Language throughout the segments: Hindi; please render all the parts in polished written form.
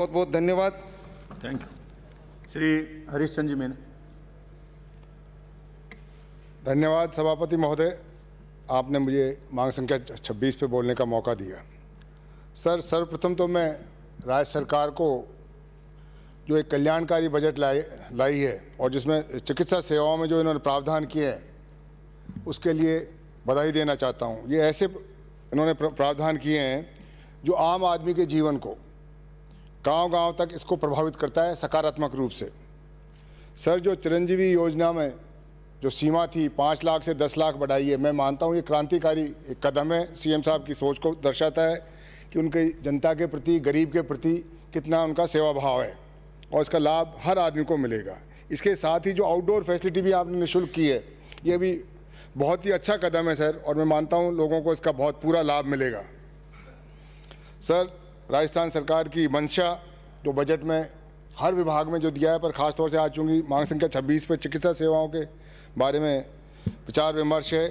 बहुत बहुत धन्यवाद। Thank you. श्री हरीश चंद्र जी मेन। धन्यवाद सभापति महोदय, आपने मुझे मांग संख्या 26 पे बोलने का मौका दिया। सर, सर्वप्रथम तो मैं राज्य सरकार को जो एक कल्याणकारी बजट लाई है और जिसमें चिकित्सा सेवाओं में जो इन्होंने प्रावधान किए हैं उसके लिए बधाई देना चाहता हूँ। ये ऐसे इन्होंने प्रावधान किए हैं जो आम आदमी के जीवन को गांव-गांव तक इसको प्रभावित करता है सकारात्मक रूप से। सर, जो चिरंजीवी योजना में जो सीमा थी 5 लाख से 10 लाख बढ़ाई है, मैं मानता हूँ ये क्रांतिकारी एक कदम है। सीएम साहब की सोच को दर्शाता है कि उनके जनता के प्रति, गरीब के प्रति कितना उनका सेवा भाव है और इसका लाभ हर आदमी को मिलेगा। इसके साथ ही जो आउटडोर फैसिलिटी भी आपने निःशुल्क की है, ये भी बहुत ही अच्छा कदम है सर, और मैं मानता हूँ लोगों को इसका बहुत पूरा लाभ मिलेगा। सर, राजस्थान सरकार की मंशा जो बजट में हर विभाग में जो दिया है, पर ख़ास तौर से आज चूँकि मांग संख्या 26 पर चिकित्सा सेवाओं के बारे में विचार विमर्श है,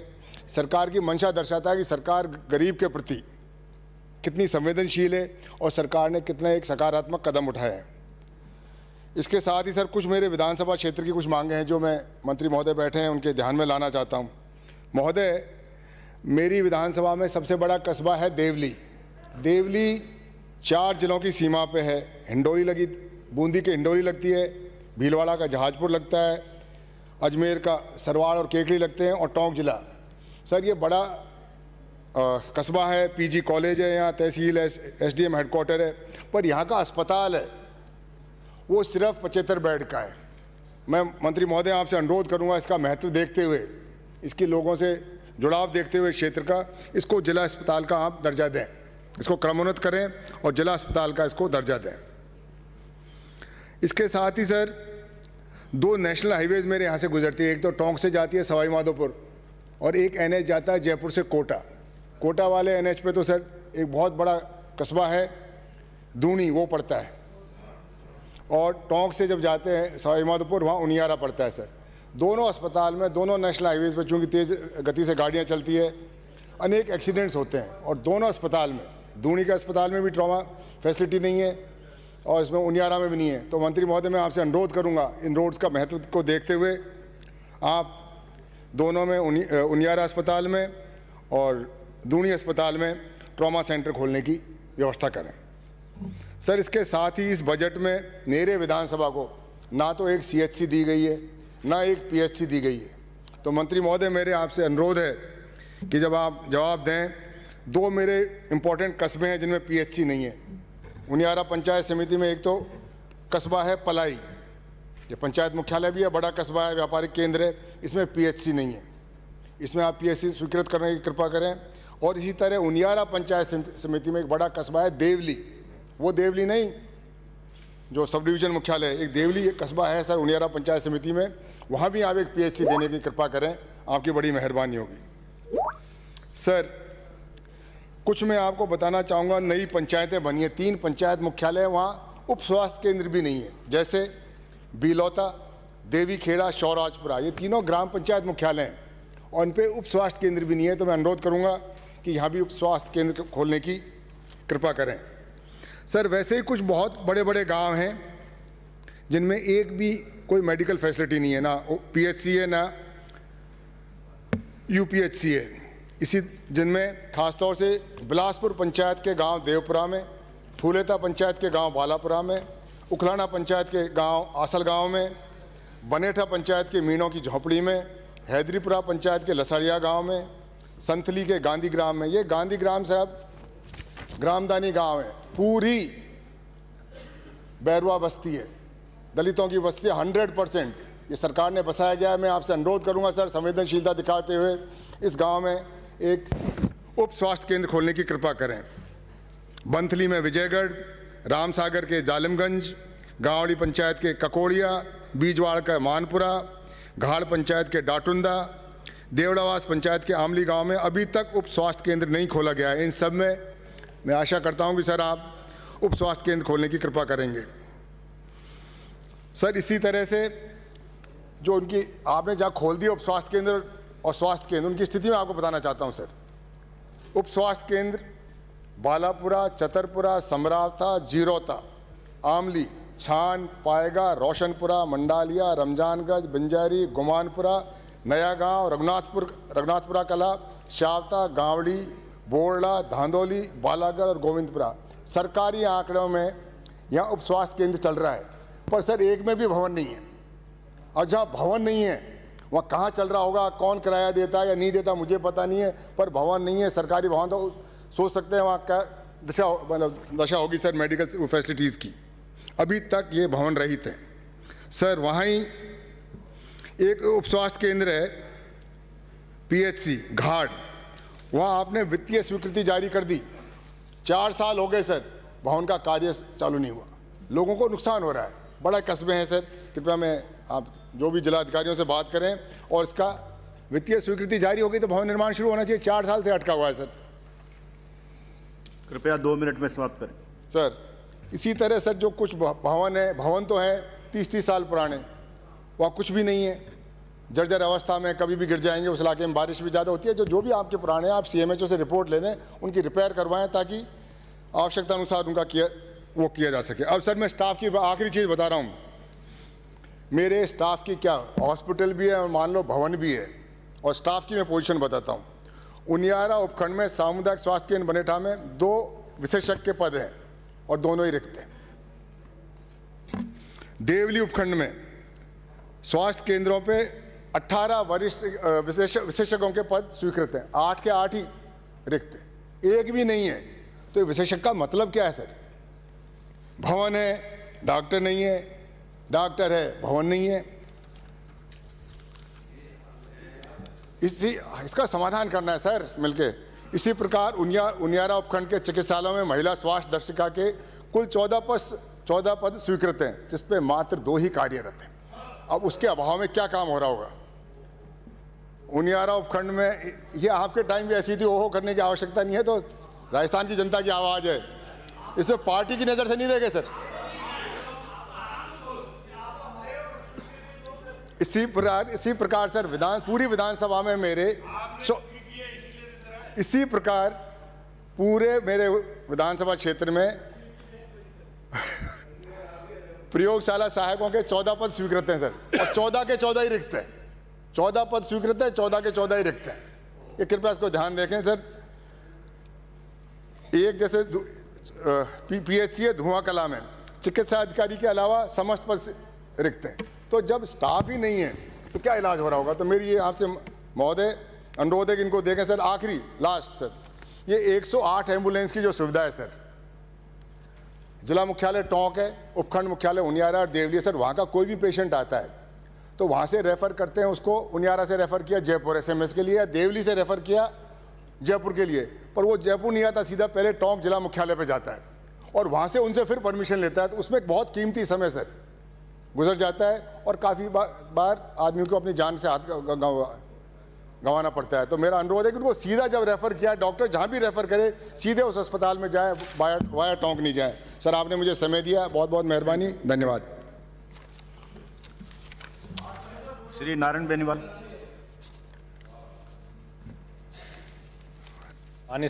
सरकार की मंशा दर्शाता है कि सरकार गरीब के प्रति कितनी संवेदनशील है और सरकार ने कितना एक सकारात्मक कदम उठाया है। इसके साथ ही सर, कुछ मेरे विधानसभा क्षेत्र की कुछ मांगे हैं जो मैं मंत्री महोदय बैठे हैं उनके ध्यान में लाना चाहता हूँ। महोदय, मेरी विधानसभा में सबसे बड़ा कस्बा है देवली। देवली 4 जिलों की सीमा पे है। हिंडोली लगी, बूंदी के हिंडोली लगती है, भीलवाड़ा का जहाजपुर लगता है, अजमेर का सरवाड़ और केकड़ी लगते हैं और टोंक जिला। सर, ये बड़ा कस्बा है, पीजी कॉलेज है, यहाँ तहसील है, एसडीएम हेडक्वार्टर है, पर यहाँ का अस्पताल है वो सिर्फ 75 बेड का है। मैं मंत्री महोदय आपसे अनुरोध करूँगा, इसका महत्व देखते हुए, इसके लोगों से जुड़ाव देखते हुए क्षेत्र का, इसको जिला अस्पताल का आप दर्जा दें, इसको क्रमोन्नत करें और जिला अस्पताल का इसको दर्जा दें। इसके साथ ही सर, 2 नेशनल हाईवेज मेरे यहाँ से गुजरती है। एक तो टोंक से जाती है सवाई माधोपुर और एक एनएच जाता है जयपुर से कोटा। कोटा वाले एनएच पे तो सर एक बहुत बड़ा कस्बा है दूनी, वो पड़ता है, और टोंक से जब जाते हैं सवाई माधोपुर वहाँ उनियारा पड़ता है। सर, दोनों अस्पताल में, दोनों नेशनल हाईवेज पर चूँकि तेज़ गति से गाड़ियाँ चलती है, अनेक एक्सीडेंट्स होते हैं और दोनों अस्पताल में, दूनी के अस्पताल में भी ट्रॉमा फैसिलिटी नहीं है और इसमें उनियारा में भी नहीं है। तो मंत्री महोदय, मैं आपसे अनुरोध करूंगा, इन रोड्स का महत्व को देखते हुए आप दोनों में, उनियारा अस्पताल में और दूनी अस्पताल में ट्रॉमा सेंटर खोलने की व्यवस्था करें। सर, इसके साथ ही इस बजट में मेरे विधानसभा को ना तो एक सीएचसी दी गई है, ना एक पीएचसी दी गई है। तो मंत्री महोदय, मेरे आपसे अनुरोध है कि जब आप जवाब दें, 2 मेरे इम्पोर्टेंट कस्बे हैं जिनमें पीएचसी नहीं है। उनियारा पंचायत समिति में एक तो कस्बा है पलाई, ये पंचायत मुख्यालय भी है, बड़ा कस्बा है, व्यापारिक केंद्र है, इसमें पीएचसी नहीं है। इसमें आप पीएचसी स्वीकृत करने की कृपा करें। और इसी तरह उनियारा पंचायत समिति में एक बड़ा कस्बा है देवली, वो देवली नहीं जो सब डिवीजन मुख्यालय है, एक देवली एक कस्बा है सर उनियारा पंचायत समिति में, वहाँ भी आप एक पीएचसी देने की कृपा करें, आपकी बड़ी मेहरबानी होगी। सर, कुछ मैं आपको बताना चाहूँगा, नई पंचायतें बनी हैं, 3 पंचायत मुख्यालय, वहाँ उप स्वास्थ्य केंद्र भी नहीं है, जैसे बीलौता, देवी खेड़ा, शौराजपुरा, ये तीनों ग्राम पंचायत मुख्यालय हैं और उन पर उप स्वास्थ्य केंद्र भी नहीं है। तो मैं अनुरोध करूँगा कि यहाँ भी उप स्वास्थ्य केंद्र खोलने की कृपा करें। सर, वैसे ही कुछ बहुत बड़े बड़े गाँव हैं जिनमें एक भी कोई मेडिकल फैसिलिटी नहीं है, ना पीएचसी है ना यूपीएचसी है। इसी जिनमें खासतौर से बिलासपुर पंचायत के गांव देवपुरा में, फूलेता पंचायत के गांव बालापुरा में, उखलाना पंचायत के गांव आसल गांव में, बनेठा पंचायत के मीनों की झोपड़ी में, हैदरीपुरा पंचायत के लसड़िया गांव में, संथली के गांधी ग्राम में। ये गांधी ग्राम साहब ग्रामदानी गांव है, पूरी बैरवा बस्ती है, दलितों की बस्ती है, 100% ये सरकार ने बसाया गया है। मैं आपसे अनुरोध करूंगा सर, संवेदनशीलता दिखाते हुए इस गांव में एक उप स्वास्थ्य केंद्र खोलने की कृपा करें। बंथली में विजयगढ़, रामसागर के जालिमगंज, गांवड़ी पंचायत के ककोड़िया, बीजवाड़ का मानपुरा, घाड़ पंचायत के डाटुंदा, देवड़ावास पंचायत के आमली गांव में अभी तक उप स्वास्थ्य केंद्र नहीं खोला गया है। इन सब में मैं आशा करता हूं कि सर आप उप स्वास्थ्य केंद्र खोलने की कृपा करेंगे। सर, इसी तरह से जो उनकी आपने जहाँ खोल दिया उप स्वास्थ्य केंद्र और स्वास्थ्य केंद्र, उनकी स्थिति में आपको बताना चाहता हूं। सर, उप स्वास्थ्य केंद्र बालापुरा, चतरपुरा, समरावता, जीरोता, आमली, छान, पाएगा, रोशनपुरा, मंडालिया, रमजानगंज, बंजारी, गुमानपुरा, नया गांव, रघुनाथपुरा कला, शावता, गावड़ी, बोरला, धांधोली, बालागढ़ और गोविंदपुरा। सरकारी आंकड़ों में यहाँ उप स्वास्थ्य केंद्र चल रहा है, पर सर एक में भी भवन नहीं है। और जहाँ भवन नहीं है वहाँ कहाँ चल रहा होगा, कौन किराया देता है या नहीं देता मुझे पता नहीं है, पर भवन नहीं है। सरकारी भवन तो सोच सकते हैं वहाँ क्या दशा होगी सर मेडिकल फैसिलिटीज़ की। अभी तक ये भवन रहित है सर। वहाँ ही एक उप स्वास्थ्य केंद्र है PHC घाट, वहाँ आपने वित्तीय स्वीकृति जारी कर दी, 4 साल हो गए सर, भवन का कार्य चालू नहीं हुआ, लोगों को नुकसान हो रहा है। बड़ा कस्बे हैं सर, कृपया मैं आप जो भी जिला अधिकारियों से बात करें और इसका वित्तीय स्वीकृति जारी हो गई तो भवन निर्माण शुरू होना चाहिए। 4 साल से अटका हुआ है सर। कृपया 2 मिनट में समाप्त करें। सर इसी तरह सर जो कुछ भवन है, भवन तो है 30-30 साल पुराने, वहाँ कुछ भी नहीं है, जर्जर अवस्था में, कभी भी गिर जाएंगे। उस इलाके में बारिश भी ज़्यादा होती है। जो भी आपके पुराने हैं, आप CMHO से रिपोर्ट ले लें, उनकी रिपेयर करवाएं ताकि आवश्यकता अनुसार उनका किया जा सके। अब सर मैं स्टाफ की आखिरी चीज़ बता रहा हूँ। मेरे स्टाफ की क्या, हॉस्पिटल भी है और मान लो भवन भी है, और स्टाफ की मैं पोजीशन बताता हूँ। उनियारा उपखंड में सामुदायिक स्वास्थ्य केंद्र बनेठा में 2 विशेषज्ञ के पद हैं और दोनों ही रिक्त हैं। देवली उपखंड में स्वास्थ्य केंद्रों पे 18 वरिष्ठ विशेषज्ञों के पद स्वीकृत हैं, 8 के 8 ही रिक्त हैं, एक भी नहीं है। तो विशेषज्ञ का मतलब क्या है सर? भवन है, डॉक्टर नहीं है, डॉक्टर है, भवन नहीं है। इसका समाधान करना है सर मिलके। इसी प्रकार उनियारा उपखंड के चिकित्सालयों में महिला स्वास्थ्य दर्शिका के कुल 14 पद स्वीकृत हैं, जिसपे मात्र 2 ही कार्यरत हैं। अब उसके अभाव में क्या काम हो रहा होगा? उनियारा उपखंड में ये आपके टाइम भी ऐसी थी, ओहो करने की आवश्यकता नहीं है। तो राजस्थान की जनता की आवाज़ है, इसमें पार्टी की नज़र से नहीं देखे सर। इसी प्रकार सर पूरी विधानसभा में इसी प्रकार पूरे मेरे विधानसभा क्षेत्र में प्रयोगशाला सहायकों के 14 पद स्वीकृत हैं सर, और 14 के 14 ही रिक्त हैं। 14 पद स्वीकृत है, 14 के 14 ही रिक्त हैं। ये कृपया इसको ध्यान देखें सर। एक जैसे PHC है धुआं कला में, चिकित्सा अधिकारी के अलावा समस्त पद रिक्त हैं। तो जब स्टाफ ही नहीं है तो क्या इलाज हो रहा होगा? तो मेरी ये आपसे महोदय अनुरोध है कि इनको देखें सर। आखिरी लास्ट सर, ये 108 एम्बुलेंस की जो सुविधा है सर, जिला मुख्यालय टोंक है, उपखंड मुख्यालय उनियारा और देवली सर, वहाँ का कोई भी पेशेंट आता है तो वहाँ से रेफ़र करते हैं उसको। उनियारा से रेफ़र किया जयपुर SMS के लिए, या देवली से रेफ़र किया जयपुर के लिए, पर वो जयपुर नहीं आता, सीधा पहले टोंक जिला मुख्यालय पे जाता है और वहाँ से उनसे फिर परमिशन लेता है। तो उसमें बहुत कीमती समय सर गुजर जाता है और काफ़ी बार आदमी को अपनी जान से हाथ गंवाना पड़ता है। तो मेरा अनुरोध है कि उनको सीधा जब रेफ़र किया, डॉक्टर जहाँ भी रेफ़र करे सीधे उस अस्पताल में जाए, वाया टोंक नहीं जाए। सर आपने मुझे समय दिया, बहुत बहुत मेहरबानी, धन्यवाद। श्री नारायण बेनीवाल। माननीय